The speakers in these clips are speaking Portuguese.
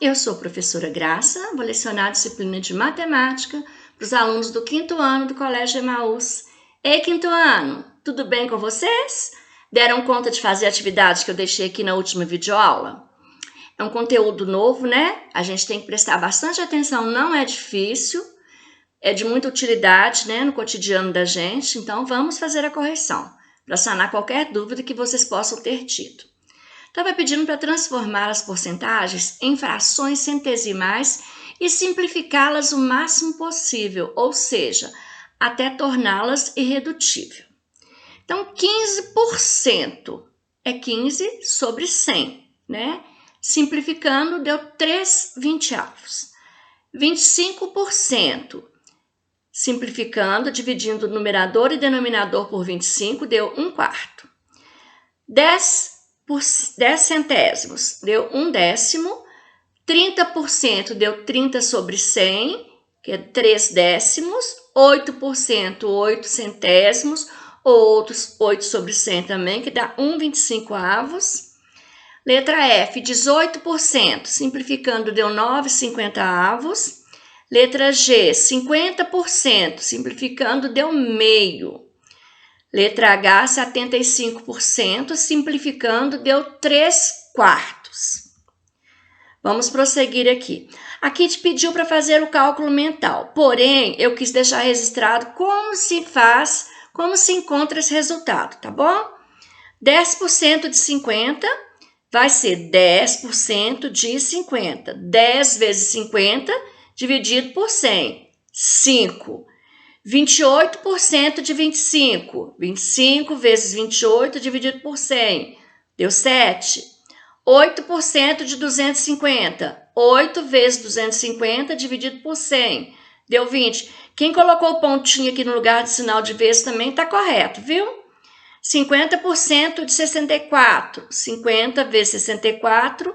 eu sou a professora Graça, vou lecionar a disciplina de matemática para os alunos do 5º ano do Colégio Emaús. Ei, 5º ano, tudo bem com vocês? Deram conta de fazer a atividade que eu deixei aqui na última videoaula? É um conteúdo novo, né? A gente tem que prestar bastante atenção, não é difícil, é de muita utilidade, né, no cotidiano da gente, então vamos fazer a correção, para sanar qualquer dúvida que vocês possam ter tido. Estava pedindo para transformar as porcentagens em frações centesimais e simplificá-las o máximo possível, ou seja, até torná-las irredutível. Então, 15% é 15 sobre 100, né? Simplificando, deu 3/20. 25%, simplificando, dividindo o numerador e denominador por 25, deu 1/4. 10 centésimos, deu 1/10. 30% deu 30 sobre 100, que é 3/10. 8%, 8 centésimos, ou outros 8 sobre 100 também, que dá 1/25. Letra F, 18%, simplificando, deu 9/50. Letra G, 50%, simplificando, deu meio. Letra H, 75%, simplificando, deu 3/4. Vamos prosseguir aqui. Aqui te pediu para fazer o cálculo mental, porém, eu quis deixar registrado como se faz, como se encontra esse resultado, tá bom? 10% de 50 vai ser 10% de 50. 10 vezes 50 dividido por 100, 5. 28% de 25. 25 vezes 28 dividido por 100, deu 7. 8% de 250. 8 vezes 250 dividido por 100, deu 20. Quem colocou o pontinho aqui no lugar de sinal de vezes também está correto, viu? 50% de 64. 50 vezes 64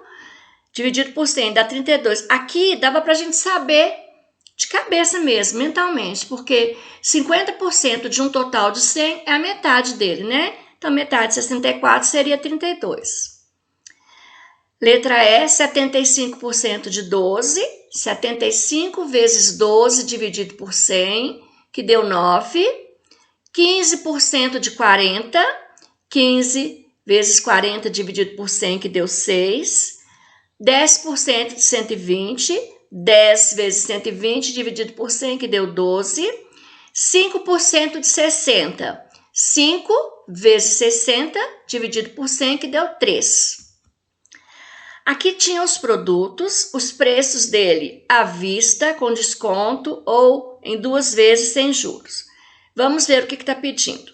dividido por 100 dá 32. Aqui dava para a gente saber de cabeça mesmo, mentalmente, porque 50% de um total de 100 é a metade dele, né? Então, metade de 64 seria 32. Letra E, 75% de 12. 75 vezes 12 dividido por 100, que deu 9. 15% de 40. 15 vezes 40 dividido por 100, que deu 6. 10% de 120. 10 vezes 120 dividido por 100, que deu 12. 5% de 60. 5 vezes 60 dividido por 100, que deu 3. Aqui tinha os produtos, os preços dele à vista, com desconto ou em 2 vezes sem juros. Vamos ver o que está pedindo.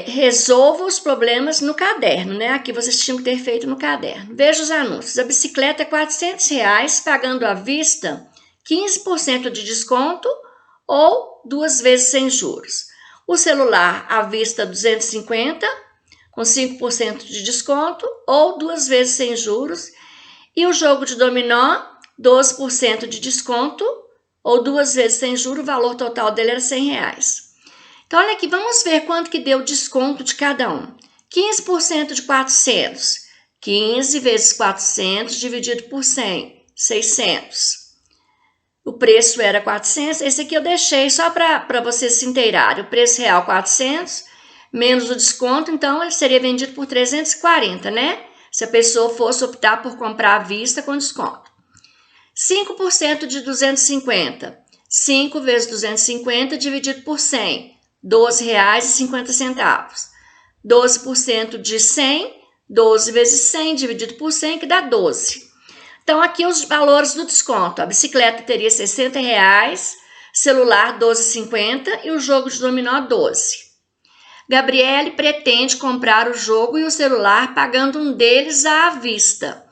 Resolva os problemas no caderno, né? Aqui vocês tinham que ter feito no caderno. Veja os anúncios. A bicicleta é R$400, pagando à vista 15% de desconto ou 2 vezes sem juros. O celular à vista 250, com 5% de desconto ou 2 vezes sem juros. E o jogo de dominó, 12% de desconto ou 2 vezes sem juros, o valor total dele era R$100. Então, olha aqui, vamos ver quanto que deu o desconto de cada um. 15% de 400. 15 vezes 400 dividido por 100, 600. O preço era 400. Esse aqui eu deixei só para vocês se inteirarem. O preço real 400, menos o desconto, então ele seria vendido por 340, né? Se a pessoa fosse optar por comprar à vista com desconto. 5% de 250. 5 vezes 250 dividido por 100. R$12,50. 12% de 100, 12 vezes 100 dividido por 100, que dá 12. Então, aqui os valores do desconto. A bicicleta teria R$60, celular R$12,50 e o jogo de dominó 12. Gabriele pretende comprar o jogo e o celular pagando um deles à vista.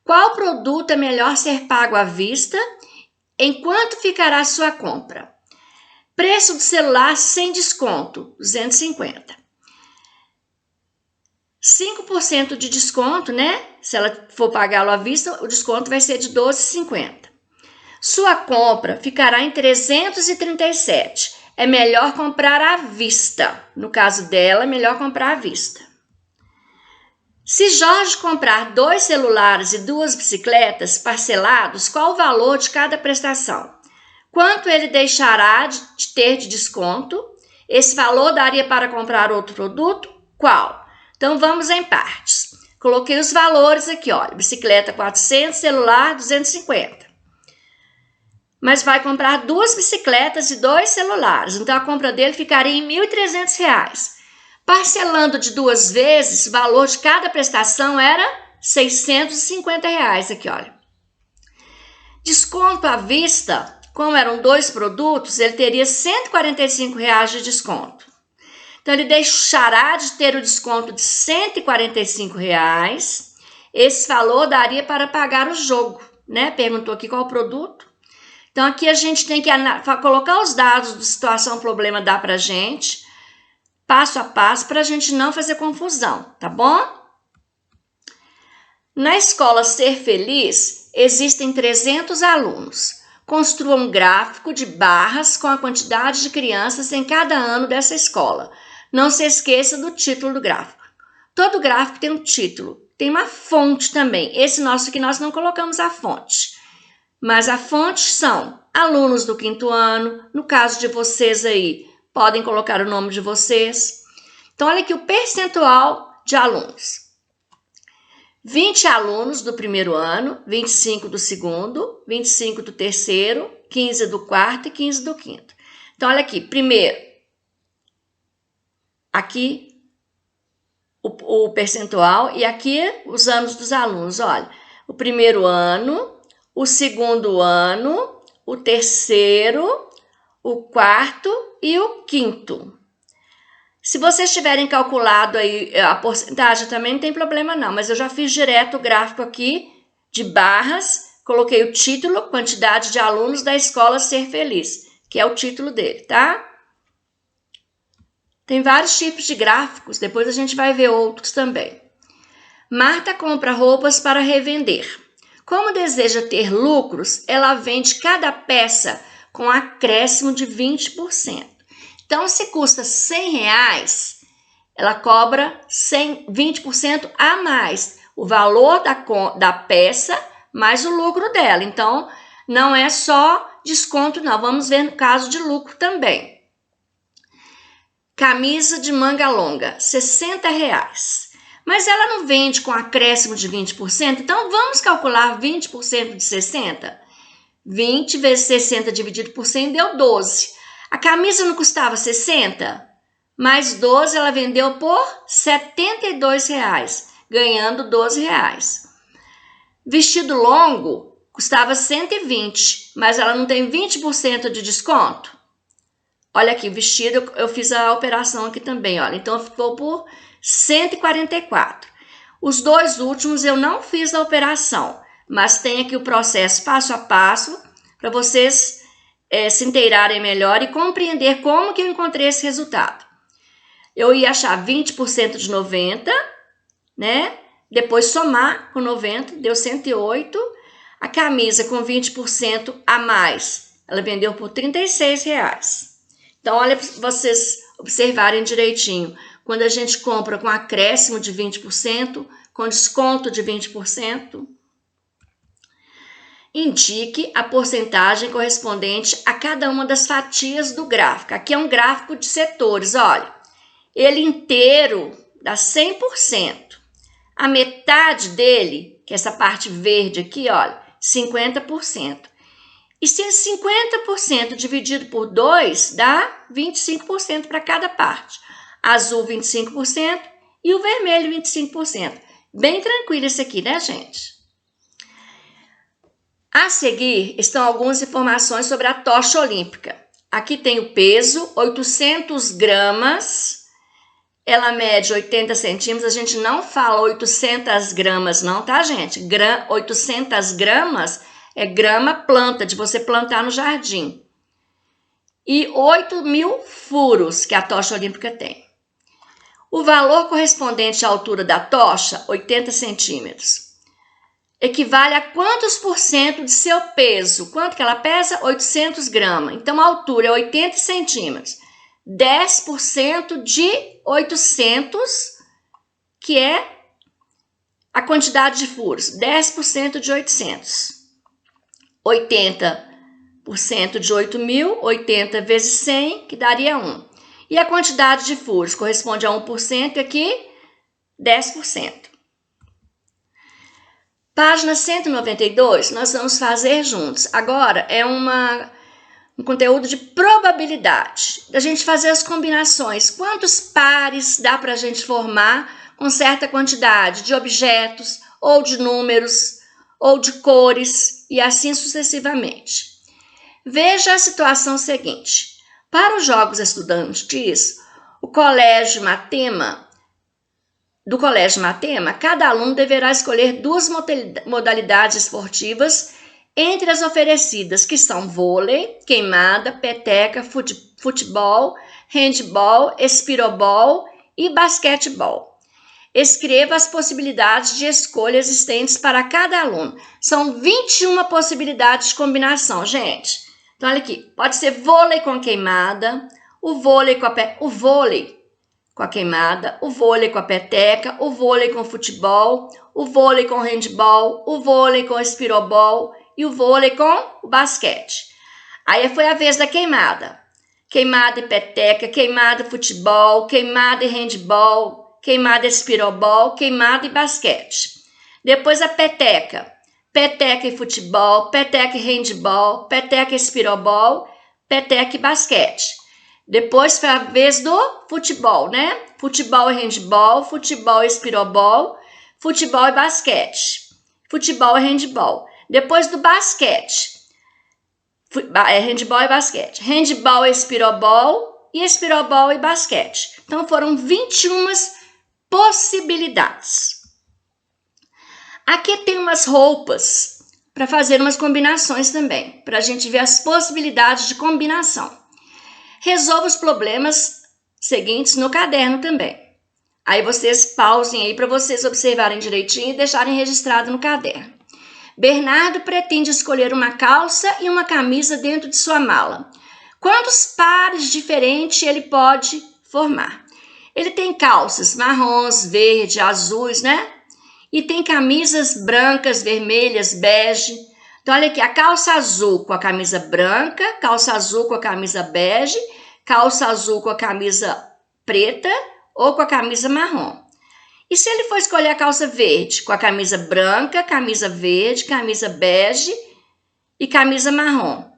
Qual produto é melhor ser pago à vista? Em quanto ficará a sua compra? Preço do celular sem desconto, 250. 5% de desconto, né? Se ela for pagá-lo à vista, o desconto vai ser de R$12,50. Sua compra ficará em 337. É melhor comprar à vista. No caso dela, é melhor comprar à vista. Se Jorge comprar 2 celulares e 2 bicicletas parcelados, qual o valor de cada prestação? Quanto ele deixará de ter de desconto? Esse valor daria para comprar outro produto? Qual? Então, vamos em partes. Coloquei os valores aqui, olha. Bicicleta 400, celular 250. Mas vai comprar 2 bicicletas e 2 celulares. Então, a compra dele ficaria em R$ 1.300. Parcelando de 2 vezes, o valor de cada prestação era R$ 650 aqui, olha. Desconto à vista, como eram 2 produtos, ele teria R$ 145 de desconto. Então, ele deixará de ter o desconto de R$ 145. Esse valor daria para pagar o jogo, né? Perguntou aqui qual o produto. Então, aqui a gente tem que colocar os dados do situação problema dá para a gente, passo a passo, para a gente não fazer confusão, tá bom? Na escola Ser Feliz, existem 300 alunos. Construa um gráfico de barras com a quantidade de crianças em cada ano dessa escola. Não se esqueça do título do gráfico. Todo gráfico tem um título, tem uma fonte também. Esse nosso aqui nós não colocamos a fonte. Mas a fonte são alunos do 5º ano. No caso de vocês aí, podem colocar o nome de vocês. Então, olha aqui o percentual de alunos. 20 alunos do 1º ano, 25 do 2º, 25 do 3º, 15 do 4º e 15 do 5º. Então, olha aqui, primeiro, aqui o percentual e aqui os anos dos alunos. Olha, o 1º ano, o 2º ano, o 3º, o 4º e o 5º. Se vocês tiverem calculado aí a porcentagem, também não tem problema não, mas eu já fiz direto o gráfico aqui de barras, coloquei o título, quantidade de alunos da escola Ser Feliz, que é o título dele, tá? Tem vários tipos de gráficos, depois a gente vai ver outros também. Marta compra roupas para revender. Como deseja ter lucros, ela vende cada peça com acréscimo de 20%. Então, se custa R$100, ela cobra 20% a mais. O valor da peça mais o lucro dela. Então, não é só desconto, não. Vamos ver no caso de lucro também. Camisa de manga longa, R$60. Mas ela não vende com acréscimo de 20%, então vamos calcular 20% de 60? 20 vezes 60 dividido por 100 deu 12. A camisa não custava 60? Mais 12 ela vendeu por R$72, ganhando R$12. Vestido longo custava 120, mas ela não tem 20% de desconto? Olha aqui, vestido, eu fiz a operação aqui também, olha. Então, ficou por 144. Os 2 últimos eu não fiz a operação, mas tem aqui o processo passo a passo para vocês se inteirarem melhor e compreender como que eu encontrei esse resultado. Eu ia achar 20% de 90, né? Depois somar com 90, deu 108. A camisa com 20% a mais, ela vendeu por R$36. Então, olha para vocês observarem direitinho. Quando a gente compra com acréscimo de 20%, com desconto de 20%, indique a porcentagem correspondente a cada uma das fatias do gráfico. Aqui é um gráfico de setores, olha. Ele inteiro dá 100%. A metade dele, que é essa parte verde aqui, olha, 50%. E se é 50% dividido por 2, dá 25% para cada parte. Azul, 25% e o vermelho, 25%. Bem tranquilo esse aqui, né, gente? A seguir estão algumas informações sobre a tocha olímpica. Aqui tem o peso, 800 gramas. Ela mede 80 centímetros. A gente não fala 800 gramas não, tá, gente? 800 gramas é grama planta, de você plantar no jardim. E 8.000 furos que a tocha olímpica tem. O valor correspondente à altura da tocha, 80 centímetros, equivale a quantos por cento de seu peso? Quanto que ela pesa? 800 gramas. Então, a altura é 80 centímetros. 10% de 800, que é A quantidade de furos, 10% de 800. 80% de 8.000, 80 vezes 100, que daria 1. E a quantidade de furos corresponde a 1%, e aqui 10%. Página 192, nós vamos fazer juntos. Agora é um conteúdo de probabilidade, da gente fazer as combinações. Quantos pares dá para a gente formar com certa quantidade de objetos, ou de números, ou de cores, e assim sucessivamente. Veja a situação seguinte. Para os jogos estudantis, do Colégio Matema, cada aluno deverá escolher 2 modalidades esportivas entre as oferecidas, que são vôlei, queimada, peteca, futebol, handball, espirobol e basquetebol. Escreva as possibilidades de escolha existentes para cada aluno. São 21 possibilidades de combinação, gente. Então, olha aqui. Pode ser vôlei com queimada, o vôlei com a queimada, o vôlei com a peteca, o vôlei com futebol, o vôlei com handball, o vôlei com espirobol e o vôlei com o basquete. Aí foi a vez da queimada. Queimada e peteca, queimada e futebol, queimada e handball, queimada e espirobol, queimada e basquete. Depois a peteca. Peteca e futebol, peteca e handball, peteca e espirobol, peteca e basquete. Depois foi a vez do futebol, né? Futebol e handball, futebol e espirobol, futebol e basquete. Futebol e handball. Depois do basquete, handball e basquete. Handball e espirobol e basquete. Então foram 21 possibilidades. Aqui tem umas roupas para fazer umas combinações também, para a gente ver as possibilidades de combinação. Resolva os problemas seguintes no caderno também. Aí vocês pausem aí para vocês observarem direitinho e deixarem registrado no caderno. Bernardo pretende escolher uma calça e uma camisa dentro de sua mala. Quantos pares diferentes ele pode formar? Ele tem calças marrons, verde, azuis, né? E tem camisas brancas, vermelhas, bege. Então, olha aqui, a calça azul com a camisa branca, calça azul com a camisa bege, calça azul com a camisa preta ou com a camisa marrom. E se ele for escolher a calça verde com a camisa branca, camisa verde, camisa bege e camisa marrom.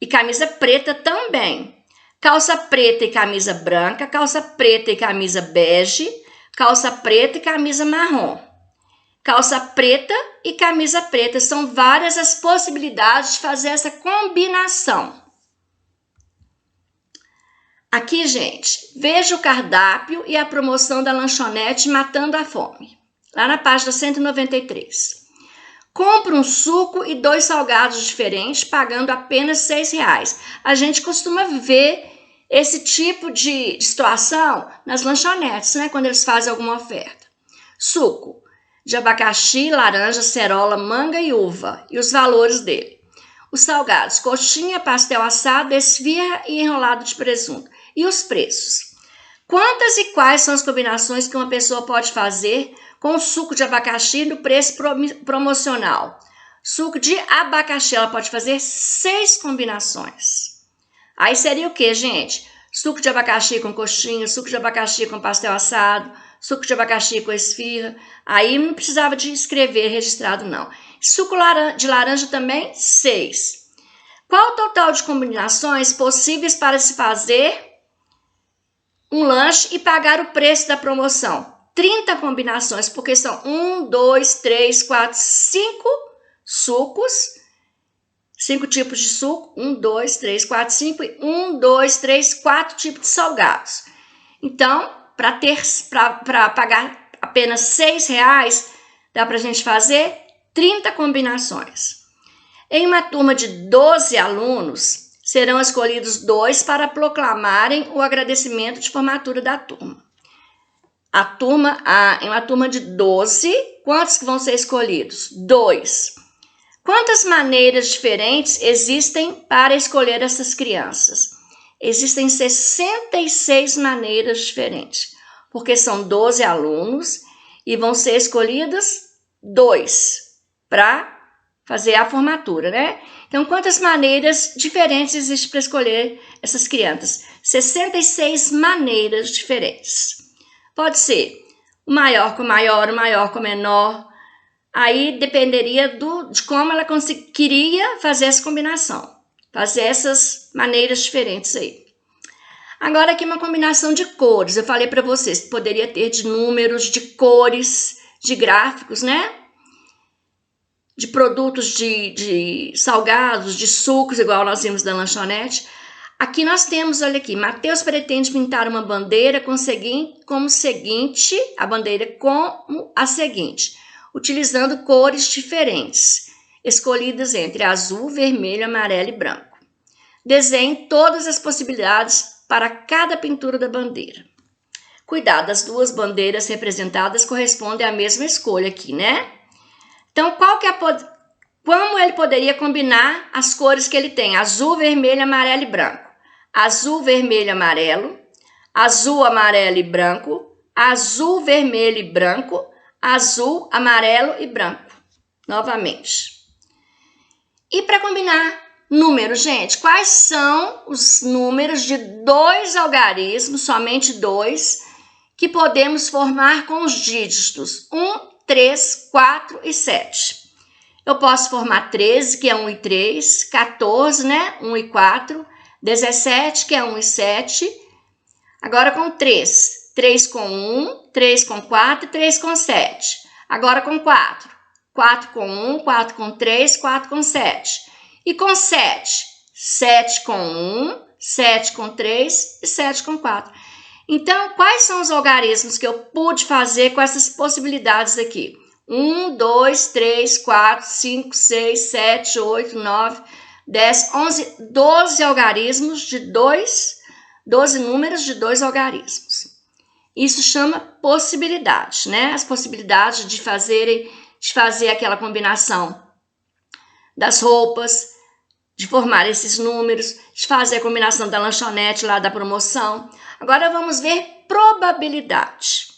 E camisa preta também. Calça preta e camisa branca, calça preta e camisa bege, calça preta e camisa marrom. Calça preta e camisa preta. São várias as possibilidades de fazer essa combinação. Aqui, gente, veja o cardápio e a promoção da lanchonete Matando a Fome. Lá na página 193. Compre um suco e 2 salgados diferentes, pagando apenas R$6. A gente costuma ver esse tipo de situação nas lanchonetes, né? Quando eles fazem alguma oferta. Suco de abacaxi, laranja, cerola, manga e uva. E os valores dele. Os salgados, coxinha, pastel assado, esfirra e enrolado de presunto. E os preços. Quantas e quais são as combinações que uma pessoa pode fazer com o suco de abacaxi no preço promocional? Suco de abacaxi, ela pode fazer 6 combinações. Aí seria o que, gente? Suco de abacaxi com coxinha, suco de abacaxi com pastel assado, suco de abacaxi com esfirra. Aí não precisava de escrever registrado, não. Suco de laranja também, 6. Qual o total de combinações possíveis para se fazer um lanche e pagar o preço da promoção? 30 combinações, porque são 1, 2, 3, 4, 5 sucos, 5 tipos de suco, 1, 2, 3, 4, 5 e 1, 2, 3, 4 tipos de salgados. Então, para pagar apenas R$6, dá para a gente fazer 30 combinações. Em uma turma de 12 alunos, serão escolhidos 2 para proclamarem o agradecimento de formatura da turma. Em uma turma de 12, quantos que vão ser escolhidos? 2. Quantas maneiras diferentes existem para escolher essas crianças? Existem 66 maneiras diferentes, porque são 12 alunos e vão ser escolhidos 2 para fazer a formatura, né? Então, quantas maneiras diferentes existem para escolher essas crianças? 66 maneiras diferentes. Pode ser o maior com maior, o maior com menor. Aí dependeria de como ela queria fazer essa combinação. Fazer essas maneiras diferentes aí. Agora aqui uma combinação de cores. Eu falei para vocês que poderia ter de números, de cores, de gráficos, né? De produtos de salgados, de sucos, igual nós vimos da lanchonete. Aqui nós temos, olha aqui, Mateus pretende pintar uma bandeira como seguinte, a bandeira como a seguinte, utilizando cores diferentes, escolhidas entre azul, vermelho, amarelo e branco. Desenhe todas as possibilidades para cada pintura da bandeira. Cuidado, as duas bandeiras representadas correspondem à mesma escolha aqui, né? Então, como ele poderia combinar as cores que ele tem? Azul, vermelho, amarelo e branco. Azul, vermelho, amarelo. Azul, amarelo e branco. Azul, vermelho e branco. Azul, amarelo e branco. Novamente. E para combinar números, gente, quais são os números de 2 algarismos, somente 2, que podemos formar com os dígitos 1, 3, 4 e 7. Eu posso formar 13, que é 1 e 3, 14, né? 1 e 4, 17, que é 1 e 7. Agora com 3, 3 com 1, 3 com 4 e 3 com 7. Agora com 4, 4 com 1, 4 com 3, 4 com 7. E com 7, 7 com 1, 7 com 3 e 7 com 4. Então, quais são os algarismos que eu pude fazer com essas possibilidades aqui? 1, 2, 3, 4, 5, 6, 7, 8, 9, 10, 11, 12 algarismos de 12 números de 2 algarismos. Isso chama possibilidade, né? As possibilidades de fazer aquela combinação das roupas, de formar esses números, de fazer a combinação da lanchonete lá da promoção. Agora vamos ver probabilidade.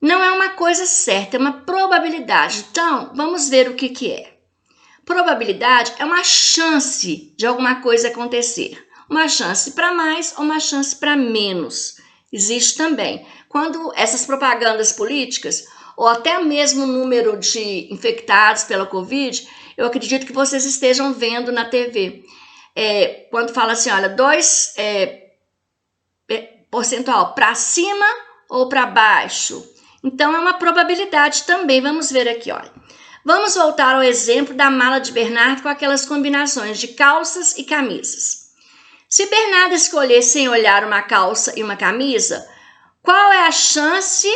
Não é uma coisa certa, é uma probabilidade. Então, vamos ver o que é. Probabilidade é uma chance de alguma coisa acontecer. Uma chance para mais ou uma chance para menos. Existe também. Quando essas propagandas políticas, ou até mesmo o número de infectados pela Covid, eu acredito que vocês estejam vendo na TV. Quando fala assim, olha, 2 percentual para cima ou para baixo. Então, é uma probabilidade também. Vamos ver aqui, olha. Vamos voltar ao exemplo da mala de Bernardo com aquelas combinações de calças e camisas. Se Bernardo escolher sem olhar uma calça e uma camisa, qual é a chance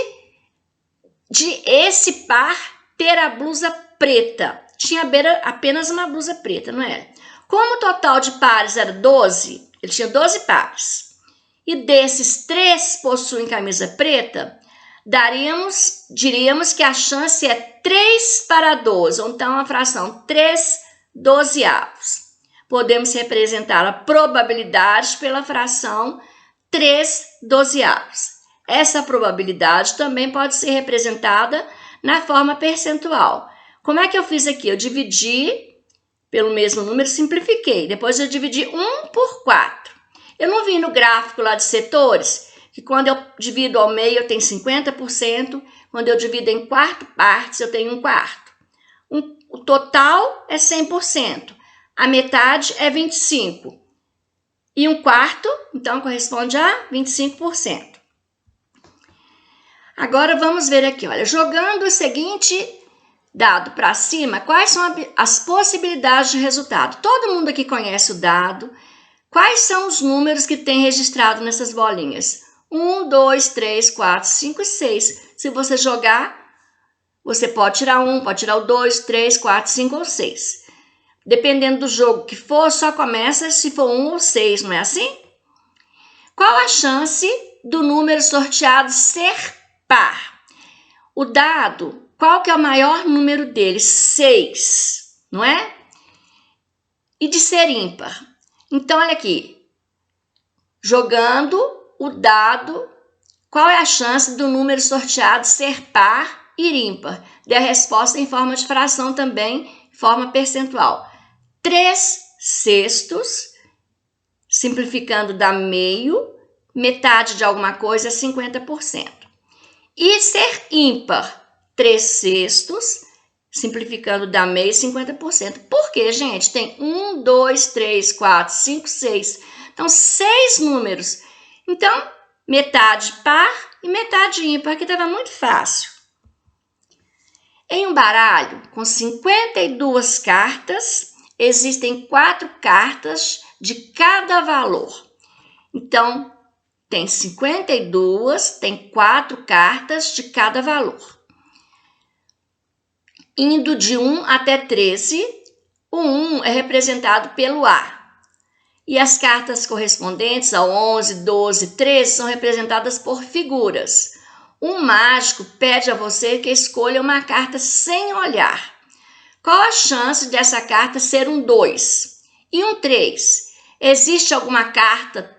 de esse par ter a blusa preta? Tinha apenas uma blusa preta, não é? Como o total de pares era 12, ele tinha 12 pares. E desses 3 possuem camisa preta, diríamos que a chance é 3 para 12, ou então a fração 3 dozeavos. Podemos representar a probabilidade pela fração 3 dozeavos. Essa probabilidade também pode ser representada na forma percentual. Como é que eu fiz aqui? Eu dividi pelo mesmo número, simplifiquei. Depois eu dividi 1 por 4. Eu não vi no gráfico lá de setores que quando eu divido ao meio eu tenho 50%, quando eu divido em 4 partes eu tenho 1/4. O total é 100%, a metade é 25%. E 1/4, então, corresponde a 25%. Agora vamos ver aqui, olha, jogando o seguinte dado para cima, quais são as possibilidades de resultado? Todo mundo aqui conhece o dado. Quais são os números que tem registrado nessas bolinhas? 1, 2, 3, 4, 5 e 6. Se você jogar, você pode tirar 1, pode tirar o 2, 3, 4, 5 ou 6. Dependendo do jogo que for, só começa se for 1 ou 6, não é assim? Qual a chance do número sorteado ser par? O dado, qual que é o maior número dele? 6, não é? E de ser ímpar? Então, olha aqui. Jogando o dado Qual é a chance do número sorteado ser par e ímpar? Dê a resposta em forma de fração também, em forma percentual. 3/6, simplificando dá meio, metade de alguma coisa é 50%. E ser ímpar, 3/6, simplificando dá meio, 50%. Por quê, gente? Tem 1, 2, 3, 4, 5, 6. Então, 6 números. Então, metade par e metade ímpar, que estava muito fácil. Em um baralho com 52 cartas, existem 4 cartas de cada valor. Então, tem 52, tem 4 cartas de cada valor. Indo de 1 até 13, o 1 é representado pelo A. E as cartas correspondentes ao 11, 12, 13 são representadas por figuras. Um mágico pede a você que escolha uma carta sem olhar. Qual a chance dessa carta ser um 2 e um 3? Existe alguma carta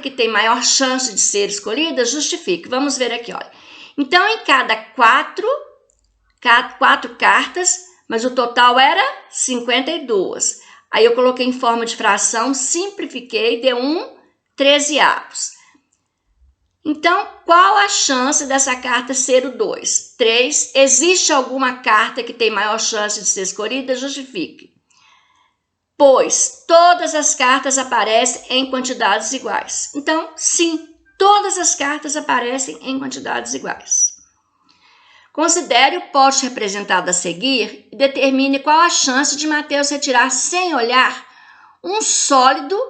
que tem maior chance de ser escolhida? Justifique. Vamos ver aqui, olha. Então, em cada 4 cartas, mas o total era 52. Aí eu coloquei em forma de fração, simplifiquei, deu 1/13. Então, qual a chance dessa carta ser o 2? 3. Existe alguma carta que tem maior chance de ser escolhida? Justifique. Pois todas as cartas aparecem em quantidades iguais. Então, sim, todas as cartas aparecem em quantidades iguais. Considere o pote representado a seguir e determine qual a chance de Mateus retirar sem olhar um sólido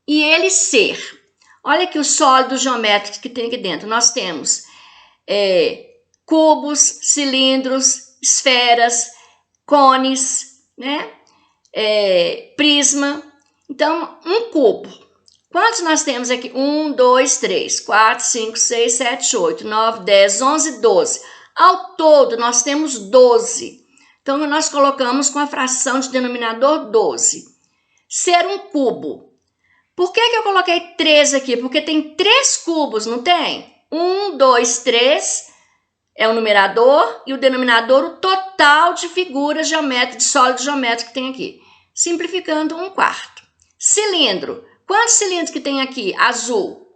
e ele ser. Olha aqui os sólidos geométricos que tem aqui dentro. Nós temos cubos, cilindros, esferas, cones, né? Prisma. Então, um cubo. Quantos nós temos aqui? 1, 2, 3, 4, 5, 6, 7, 8, 9, 10, 11, 12. Ao todo, nós temos 12. Então, nós colocamos com a fração de denominador 12. Ser um cubo. Por que eu coloquei 3 aqui? Porque tem 3 cubos, não tem? 1, 2, 3 é o numerador e o denominador, o total de figuras geométricas, de sólido geométrico que tem aqui. Simplificando, 1/4. Cilindro. Quantos cilindros que tem aqui? Azul.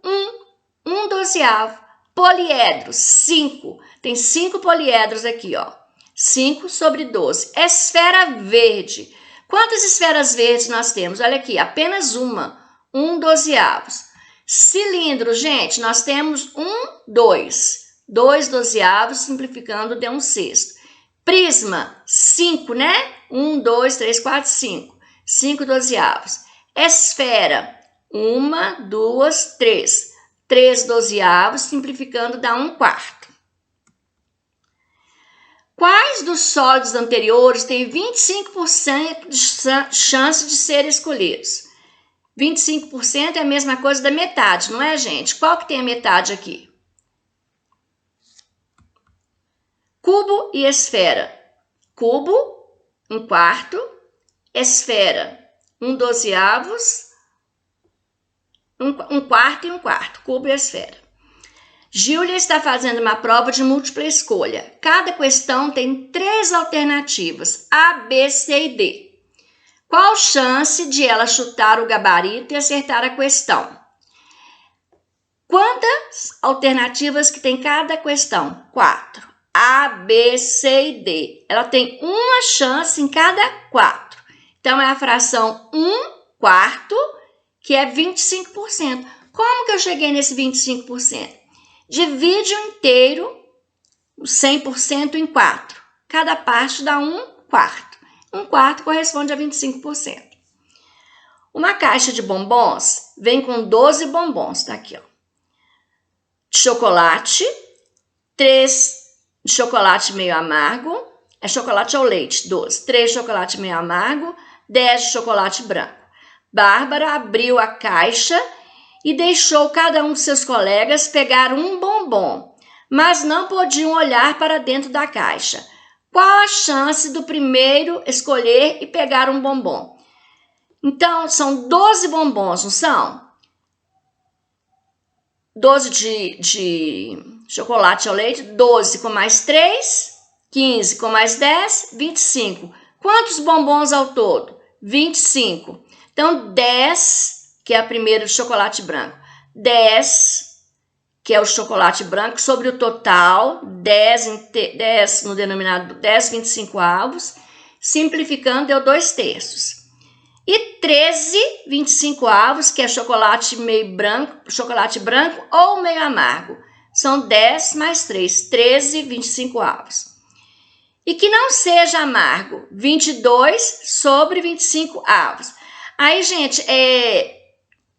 1/12. Poliedro, 5. Tem 5 poliedros aqui, ó. 5/12. Esfera verde. Quantas esferas verdes nós temos? Olha aqui, apenas uma. 1/12. Cilindro, gente, nós temos 2. 2/12, simplificando, deu 1/6. Prisma, 5, né? 1, 2, 3, 4, 5. 5/12. Esfera, 1, 2, 3. 3/12, simplificando, dá 1/4. Quais dos sólidos anteriores têm 25% de chance de serem escolhidos? 25% é a mesma coisa da metade, não é, gente? Qual que tem a metade aqui? Cubo e esfera. Cubo, 1/4. Esfera, 1/12. 1/4 e 1/4. Cubo e esfera. Júlia está fazendo uma prova de múltipla escolha. Cada questão tem 3 alternativas, A, B, C e D. Qual a chance de ela chutar o gabarito e acertar a questão? Quantas alternativas que tem cada questão? 4. A, B, C e D. Ela tem uma chance em cada 4. Então, é a fração 1/4, que é 25%. Como que eu cheguei nesse 25%? Divide o inteiro, o 100% em 4. Cada parte dá 1/4. 1/4 corresponde a 25%. Uma caixa de bombons vem com 12 bombons, tá aqui, ó. De chocolate, 3 de chocolate meio amargo, é chocolate ao leite, 12. 3 de chocolate meio amargo, 10 de chocolate branco. Bárbara abriu a caixa e deixou cada um de seus colegas pegar um bombom, mas não podiam olhar para dentro da caixa. Qual a chance do primeiro escolher e pegar um bombom? Então, são 12 bombons, não são? 12 de chocolate ao leite, 12 com mais 3, 15 com mais 10, 25. Quantos bombons ao todo? 25. Então, 10, que é a primeira de chocolate branco. 10, que é o chocolate branco, sobre o total, 10 no denominador, 10 25avos. Simplificando, deu 2/3. E 13 25avos, que é chocolate branco ou meio amargo. São 10 mais 3, 13 25avos. E que não seja amargo, 22 sobre 25avos. Aí, gente,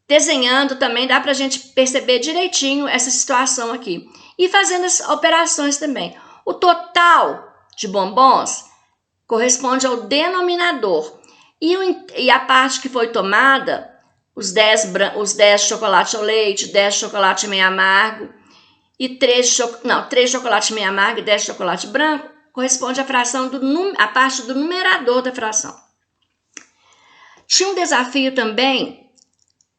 desenhando também dá para a gente perceber direitinho essa situação aqui. E fazendo as operações também. O total de bombons corresponde ao denominador. E a parte que foi tomada, os 10 chocolate ao leite, 10 chocolate meio amargo, e 3 chocolate meio amargo e 10 chocolate branco, corresponde à fração a parte do numerador da fração. Tinha um desafio também,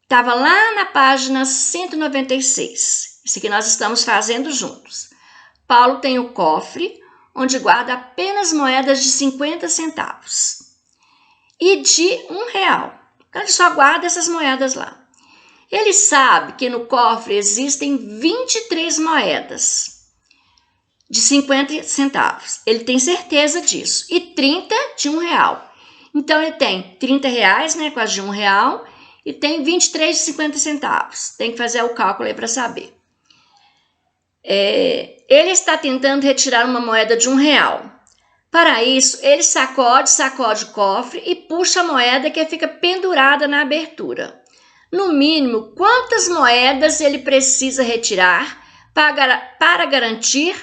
estava lá na página 196. Isso aqui nós estamos fazendo juntos. Paulo tem o cofre, onde guarda apenas moedas de 50 centavos. E de R$1. Então, ele só guarda essas moedas lá. Ele sabe que no cofre existem 23 moedas de 50 centavos. Ele tem certeza disso. E 30 de R$1. Então, ele tem R$30, né, quase de R$1, e tem 23 de 50 centavos. Tem que fazer o cálculo aí para saber. Ele está tentando retirar uma moeda de R$1. Para isso, ele sacode o cofre e puxa a moeda que fica pendurada na abertura. No mínimo, quantas moedas ele precisa retirar para garantir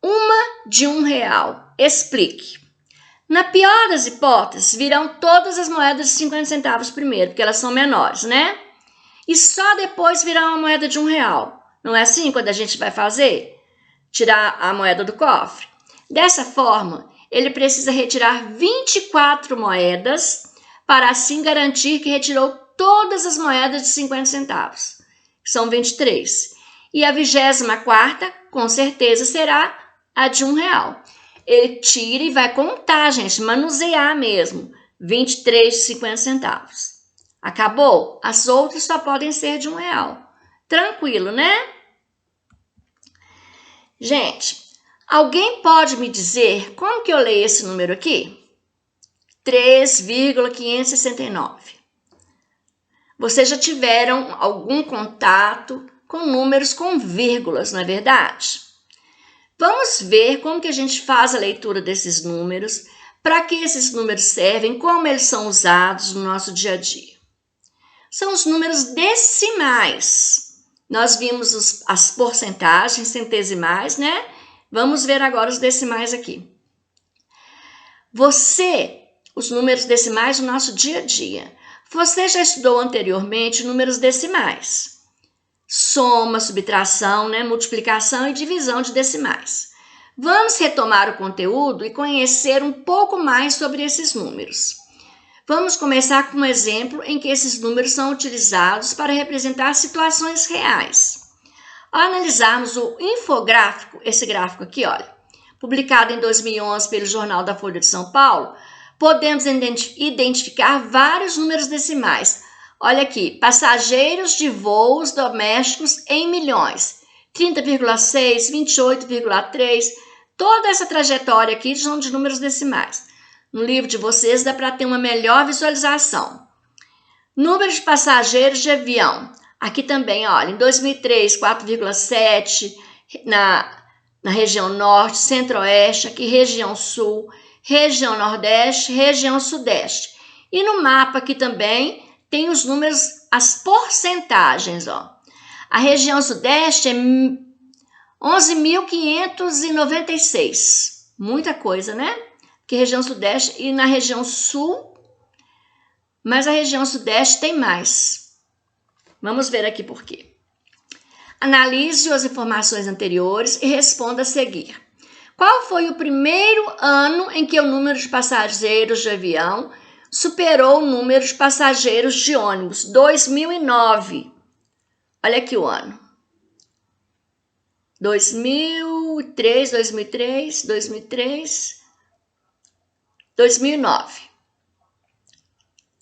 uma de R$1? Explique. Na pior das hipóteses, virão todas as moedas de 50 centavos primeiro, porque elas são menores, né? E só depois virá uma moeda de R$1. Não é assim quando a gente vai fazer? Tirar a moeda do cofre? Dessa forma, ele precisa retirar 24 moedas para assim garantir que retirou todas as moedas de 50 centavos, que são 23. E a 24ª, com certeza, será a de R$1. Ele tira e vai contar, gente, manusear mesmo, 23 de 50 centavos. Acabou? As outras só podem ser de R$1. Tranquilo, né? Gente, alguém pode me dizer como que eu leio esse número aqui? 3,569. Vocês já tiveram algum contato com números com vírgulas, não é verdade? Vamos ver como que a gente faz a leitura desses números, para que esses números servem, como eles são usados no nosso dia a dia. São os números decimais. Nós vimos as porcentagens centesimais, né? Vamos ver agora os decimais aqui. Os números decimais do nosso dia a dia. Você já estudou anteriormente números decimais. Soma, subtração, né? Multiplicação e divisão de decimais. Vamos retomar o conteúdo e conhecer um pouco mais sobre esses números. Vamos começar com um exemplo em que esses números são utilizados para representar situações reais. Ao analisarmos o infográfico, esse gráfico aqui, olha, publicado em 2011 pelo Jornal da Folha de São Paulo, podemos identificar vários números decimais. Olha aqui, passageiros de voos domésticos em milhões, 30,6, 28,3, toda essa trajetória aqui são de números decimais. No livro de vocês dá para ter uma melhor visualização. Número de passageiros de avião. Aqui também, olha, em 2003, 4,7 na região norte, centro-oeste, aqui região sul, região nordeste, região sudeste. E no mapa aqui também tem os números, as porcentagens, ó. A região sudeste é 11.596. Muita coisa, né? Que região sudeste e na região sul, mas a região sudeste tem mais. Vamos ver aqui por quê. Analise as informações anteriores e responda a seguir. Qual foi o primeiro ano em que o número de passageiros de avião superou o número de passageiros de ônibus? 2009. Olha aqui o ano. 2003, 2009.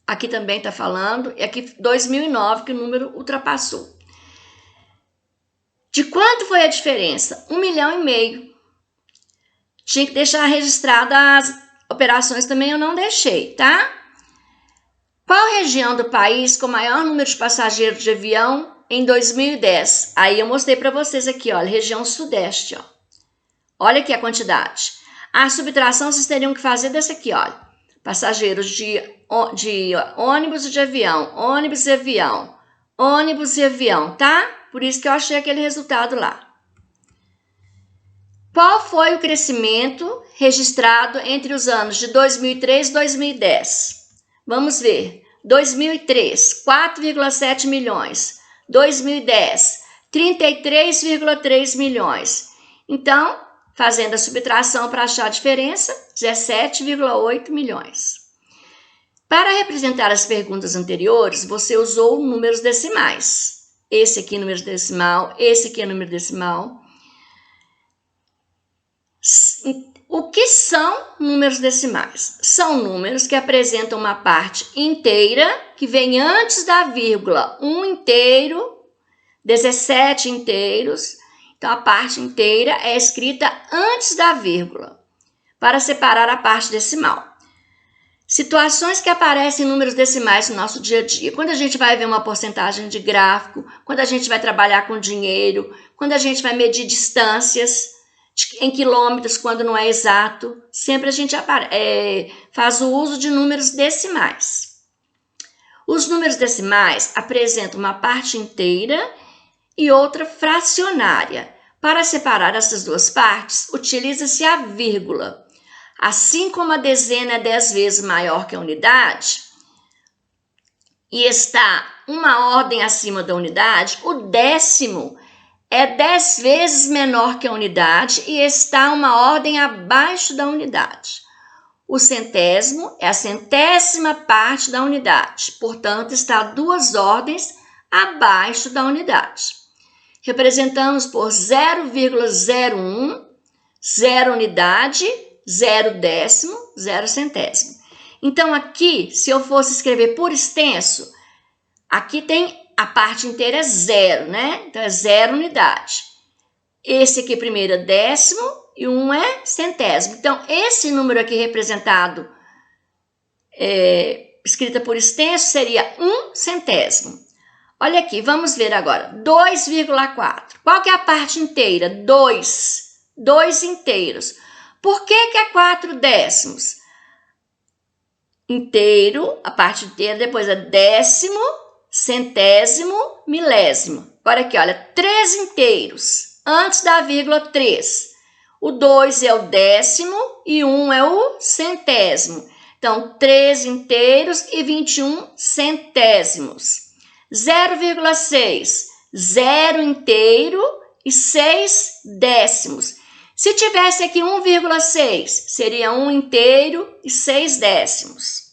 Aqui também está falando, e aqui 2009 que o número ultrapassou. De quanto foi a diferença? 1,5 milhão. Tinha que deixar registrada as operações também, eu não deixei, tá? Qual região do país com maior número de passageiros de avião em 2010? Aí eu mostrei para vocês aqui, olha, região sudeste, ó. Olha aqui a quantidade. A subtração vocês teriam que fazer desse aqui, olha. Passageiros de ônibus e de avião, ônibus e avião, ônibus e avião, tá? Por isso que eu achei aquele resultado lá. Qual foi o crescimento registrado entre os anos de 2003 e 2010? Vamos ver. 2003, 4,7 milhões. 2010, 33,3 milhões. Então, fazendo a subtração para achar a diferença, 17,8 milhões. Para representar as perguntas anteriores, você usou números decimais. Esse aqui é número decimal, esse aqui é número decimal. O que são números decimais? São números que apresentam uma parte inteira que vem antes da vírgula. 1 inteiro, 17 inteiros. Então, a parte inteira é escrita antes da vírgula, para separar a parte decimal. Situações que aparecem em números decimais no nosso dia a dia. Quando a gente vai ver uma porcentagem de gráfico, quando a gente vai trabalhar com dinheiro, quando a gente vai medir distâncias em quilômetros, quando não é exato, sempre a gente faz o uso de números decimais. Os números decimais apresentam uma parte inteira e outra fracionária. Para separar essas duas partes, utiliza-se a vírgula. Assim como a dezena é 10 vezes maior que a unidade e está uma ordem acima da unidade, o décimo é 10 vezes menor que a unidade e está uma ordem abaixo da unidade. O centésimo é a centésima parte da unidade, portanto, está 2 ordens abaixo da unidade. Representamos por 0,01, 0 unidade, 0 décimo, 0 centésimo. Então, aqui, se eu fosse escrever por extenso, aqui tem a parte inteira é 0, né? Então, é 0 unidade. Esse aqui primeiro é décimo e 1 é centésimo. Então, esse número aqui representado, escrita por extenso, seria 1 centésimo. Olha aqui, vamos ver agora. 2,4. Qual que é a parte inteira? 2. 2 inteiros. Por que é 4 décimos? Inteiro, a parte inteira, depois é décimo, centésimo, milésimo. Agora aqui, olha, 3 inteiros, antes da vírgula 3. O 2 é o décimo e 1 é o centésimo. Então, 3 inteiros e 21 centésimos. 0,6, 0 inteiro e 6 décimos. Se tivesse aqui 1,6, seria 1 inteiro e 6 décimos.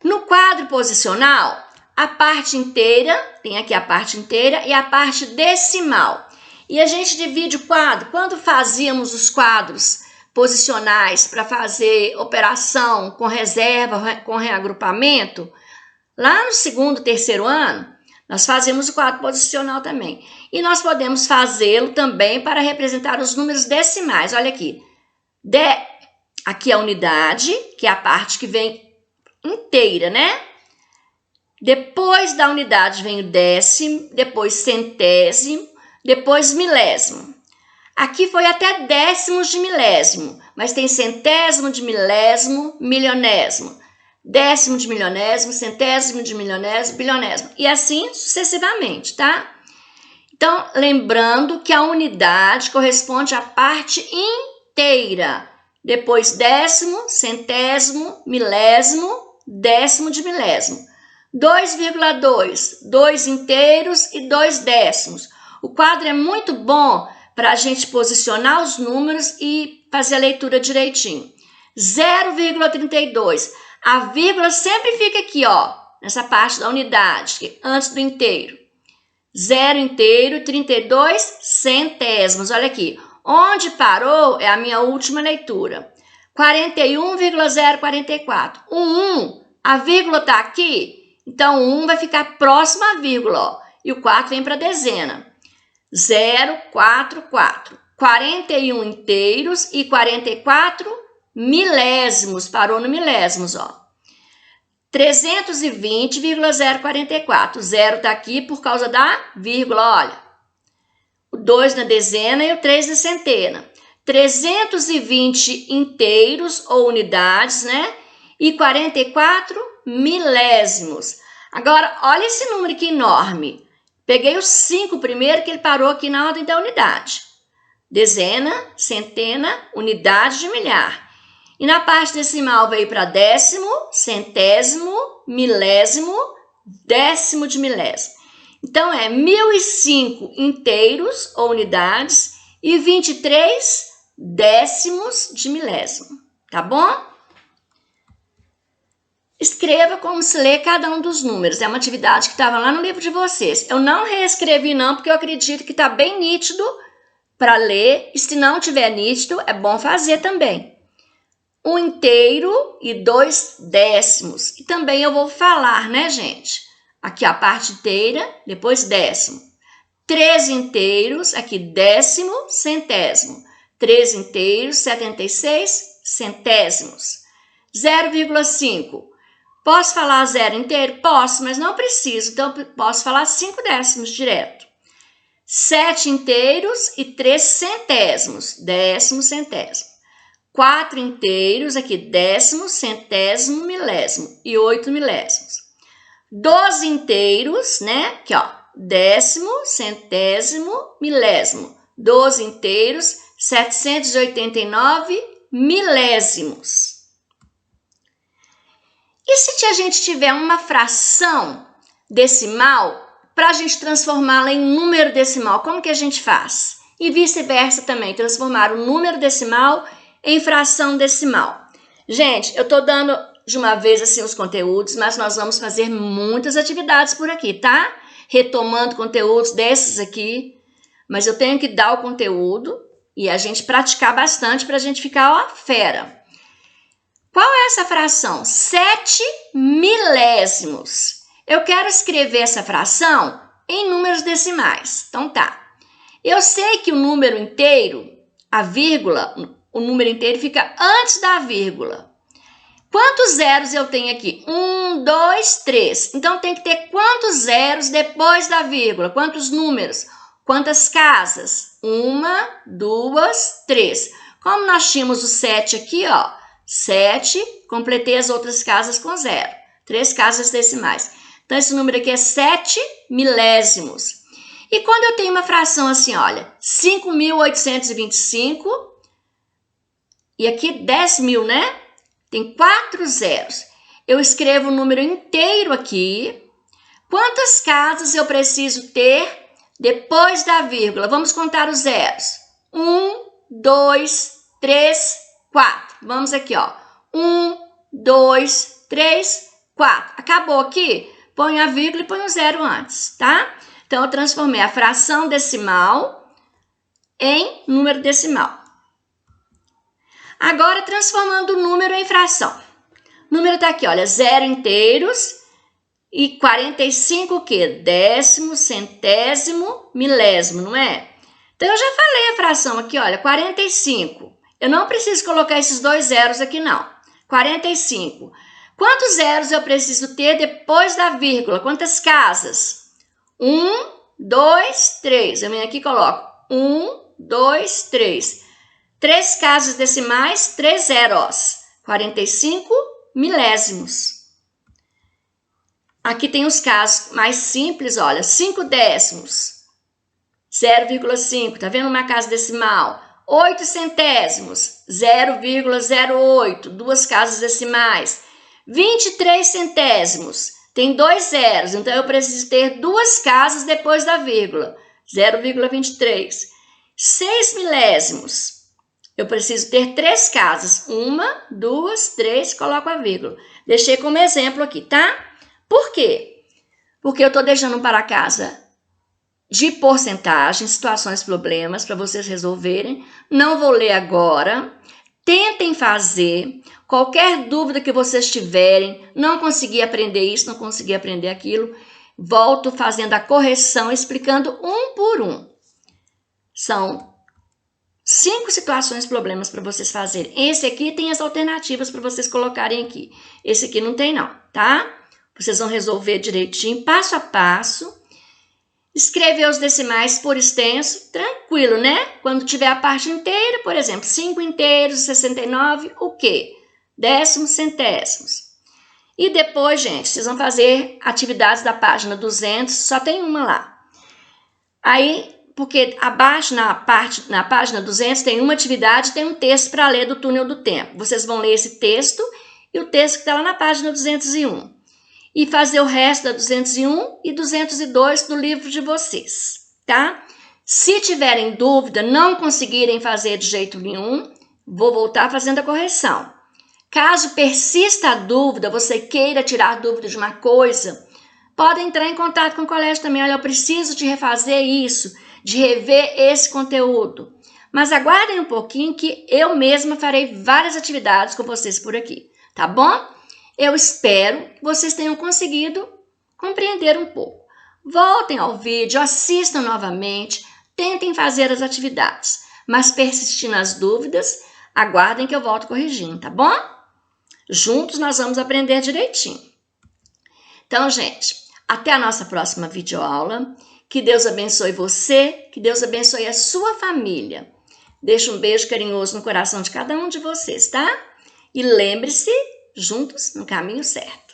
No quadro posicional, a parte inteira, tem aqui a parte inteira e a parte decimal. E a gente divide o quadro. Quando fazíamos os quadros posicionais para fazer operação com reserva, com reagrupamento, lá no 2º, 3º ano, nós fazemos o quadro posicional também. E nós podemos fazê-lo também para representar os números decimais. Olha aqui. Aqui a unidade, que é a parte que vem inteira, né? Depois da unidade vem o décimo, depois centésimo, depois milésimo. Aqui foi até décimos de milésimo, mas tem centésimo de milésimo, milionésimo. Décimo de milionésimo, centésimo de milionésimo, bilionésimo. E assim sucessivamente, tá? Então, lembrando que a unidade corresponde à parte inteira. Depois décimo, centésimo, milésimo, décimo de milésimo. 2,2, 2 inteiros e 2 décimos. O quadro é muito bom para a gente posicionar os números e fazer a leitura direitinho. 0,32. A vírgula sempre fica aqui, ó, nessa parte da unidade, antes do inteiro. 0 inteiro, 32 centésimos. Olha aqui, onde parou é a minha última leitura. 41,044. O 1, a vírgula está aqui, então o 1 vai ficar próximo à vírgula, ó, e o 4 vem para a dezena. 044. 41 inteiros e 44 milésimos, parou no milésimos, ó. 320,044. O 0 está aqui por causa da vírgula, olha. O 2 na dezena e o 3 na centena. 320 inteiros ou unidades, né? E 44 milésimos. Agora, olha esse número aqui enorme. Peguei os 5 primeiro, que ele parou aqui na ordem da unidade. Dezena, centena, unidade de milhar. E na parte decimal veio para décimo, centésimo, milésimo, décimo de milésimo. Então, é 1.005 inteiros ou unidades e 23 décimos de milésimo. Tá bom? Escreva como se lê cada um dos números. É uma atividade que estava lá no livro de vocês. Eu não reescrevi não, porque eu acredito que está bem nítido para ler. E se não tiver nítido, é bom fazer também. 1 inteiro e 2 décimos. E também eu vou falar, né, gente? Aqui a parte inteira, depois décimo. 3 inteiros, aqui décimo, centésimo. 3 inteiros, 76 centésimos. 0,5. Posso falar 0 inteiro? Posso, mas não preciso. Então, posso falar 5 décimos direto. 7 inteiros e 3 centésimos. Décimo, centésimo. 4 inteiros, aqui décimo, centésimo, milésimo e 8 milésimos. 12 inteiros, né? Aqui, ó, décimo, centésimo, milésimo. 12 inteiros, 789 milésimos. E se a gente tiver uma fração decimal, para a gente transformá-la em número decimal, como que a gente faz? E vice-versa também, transformar o número decimal em fração decimal. Gente, eu estou dando de uma vez assim os conteúdos, mas nós vamos fazer muitas atividades por aqui, tá? Retomando conteúdos desses aqui, mas eu tenho que dar o conteúdo e a gente praticar bastante para a gente ficar, ó, fera. Qual é essa fração? 7 milésimos. Eu quero escrever essa fração em números decimais. Então tá. Eu sei que o número inteiro, a vírgula, o número inteiro fica antes da vírgula. Quantos zeros eu tenho aqui? 1, 2, 3. Então tem que ter quantos zeros depois da vírgula? Quantos números? Quantas casas? 1, 2, 3. Como nós tínhamos o 7 aqui, ó. 7, completei as outras casas com 0. 3 casas decimais. Então, esse número aqui é 7 milésimos. E quando eu tenho uma fração assim, olha, 5.825, e aqui 10.000, né? Tem 4 zeros. Eu escrevo o número inteiro aqui. Quantas casas eu preciso ter depois da vírgula? Vamos contar os zeros. 1, 2, 3, 4. Vamos aqui, ó. 1, 2, 3, 4. Acabou aqui? Põe a vírgula e põe o zero antes, tá? Então, eu transformei a fração decimal em número decimal. Agora, transformando o número em fração. O número tá aqui, olha, 0 inteiros e 45 o quê? Décimo, centésimo, milésimo, não é? Então, eu já falei a fração aqui, olha, 45. Eu não preciso colocar esses 2 zeros aqui, não. 45. Quantos zeros eu preciso ter depois da vírgula? Quantas casas? 1, 2, 3. Eu venho aqui e coloco 1, 2, 3. 3 casas decimais, 3 zeros. 45 milésimos. Aqui tem os casos mais simples, olha, 5 décimos. 0,5, tá vendo uma casa decimal? 8 centésimos, 0,08, 2 casas decimais. 23 centésimos, tem 2 zeros, então eu preciso ter 2 casas depois da vírgula, 0,23. 6 milésimos, eu preciso ter 3 casas, 1, 2, 3, coloco a vírgula. Deixei como exemplo aqui, tá? Por quê? Porque eu estou deixando um para casa de porcentagem, situações, problemas para vocês resolverem. Não vou ler agora. Tentem fazer. Qualquer dúvida que vocês tiverem, não consegui aprender isso, não consegui aprender aquilo, volto fazendo a correção, explicando um por um. São 5 situações, problemas para vocês fazerem. Esse aqui tem as alternativas para vocês colocarem aqui. Esse aqui não tem não, tá? Vocês vão resolver direitinho, passo a passo. Escrever os decimais por extenso, tranquilo, né? Quando tiver a parte inteira, por exemplo, 5 inteiros, 69, o quê? Décimos, centésimos. E depois, gente, vocês vão fazer atividades da página 200, só tem uma lá. Aí, porque abaixo na página 200 tem uma atividade, tem um texto para ler do túnel do tempo. Vocês vão ler esse texto e o texto que está lá na página 201. E fazer o resto da 201 e 202 do livro de vocês, tá? Se tiverem dúvida, não conseguirem fazer de jeito nenhum, vou voltar fazendo a correção. Caso persista a dúvida, você queira tirar dúvida de uma coisa, pode entrar em contato com o colégio também. Olha, eu preciso de refazer isso, de rever esse conteúdo. Mas aguardem um pouquinho que eu mesma farei várias atividades com vocês por aqui, tá bom? Eu espero que vocês tenham conseguido compreender um pouco. Voltem ao vídeo, assistam novamente, tentem fazer as atividades, mas persistir nas dúvidas, aguardem que eu volto corrigindo, tá bom? Juntos nós vamos aprender direitinho. Então, gente, até a nossa próxima videoaula. Que Deus abençoe você, que Deus abençoe a sua família. Deixo um beijo carinhoso no coração de cada um de vocês, tá? E lembre-se, juntos no caminho certo.